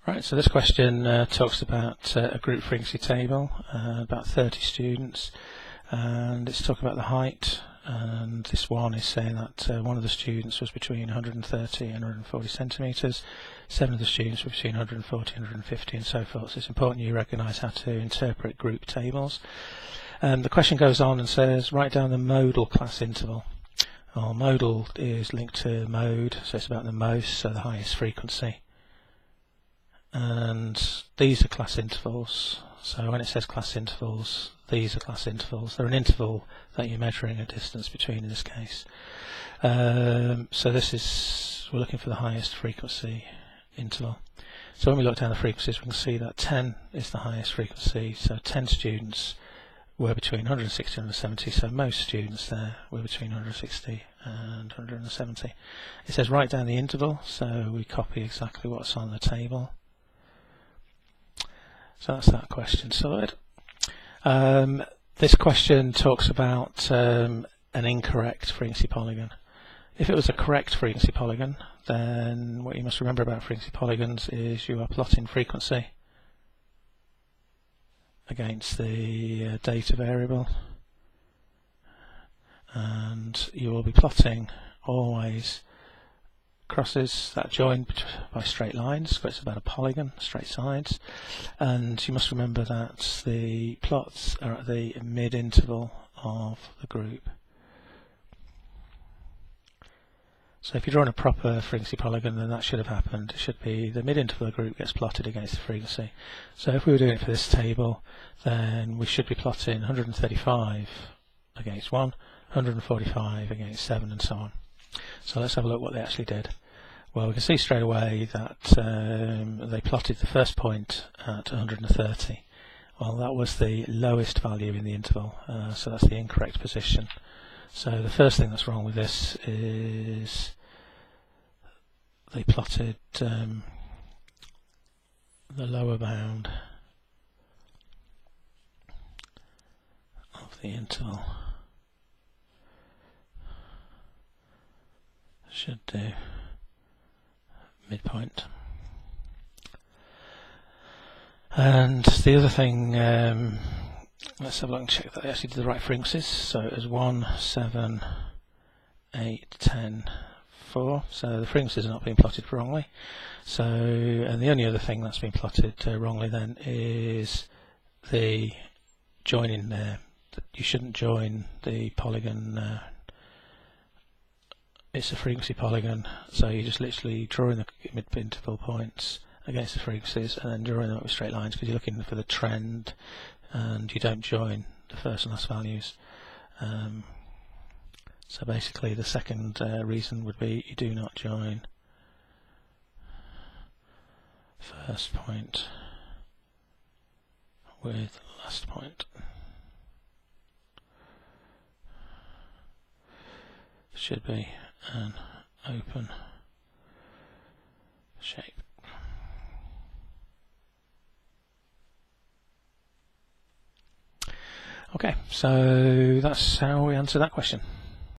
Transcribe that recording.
Right, so this question talks about a group frequency table, about 30 students, and it's talking about the height, and this one is saying that one of the students was between 130 and 140 centimetres, 7 of the students were between 140 and 150 and so forth. So it's important you recognise how to interpret group tables. The question goes on and says, write down the modal class interval. Well, modal is linked to mode, so it's about the most, so the highest frequency. And these are class intervals, so when it says class intervals, these are class intervals. They're an interval that you're measuring a distance between in this case. So this is, we're looking for the highest frequency interval. So when we look down the frequencies, we can see that 10 is the highest frequency, so 10 students were between 160 and 170, so most students there were between 160 and 170. It says write down the interval, so we copy exactly what's on the table. So that's that question sorted. This question talks about an incorrect frequency polygon. If it was a correct frequency polygon, then what you must remember about frequency polygons is you are plotting frequency against the data variable, and you will be plotting always crosses that join by straight lines, so it's about a polygon, straight sides, and you must remember that the plots are at the mid-interval of the group. So if you're drawing a proper frequency polygon, then that should have happened. It should be the mid-interval of the group gets plotted against the frequency. So if we were doing it for this table, then we should be plotting 135 against 1, 145 against 7, and so on. So let's have a look what they actually did. Well, we can see straight away that they plotted the first point at 130. Well, that was the lowest value in the interval, so that's the incorrect position. So the first thing that's wrong with this is they plotted the lower bound of the interval. Should do midpoint. And the other thing, let's have a look and check that they actually did the right frequencies. So it was 1, 7, 8, 10, 4. So the frequencies are not being plotted wrongly. So, and the only other thing that's been plotted wrongly then is the joining there. You shouldn't join the polygon. It's a frequency polygon, so you're just literally drawing the mid-interval points against the frequencies and then drawing them up with straight lines because you're looking for the trend and you don't join the first and last values. So basically the second reason would be you do not join first point with last point. Should be an open shape. Okay, so that's how we answer that question.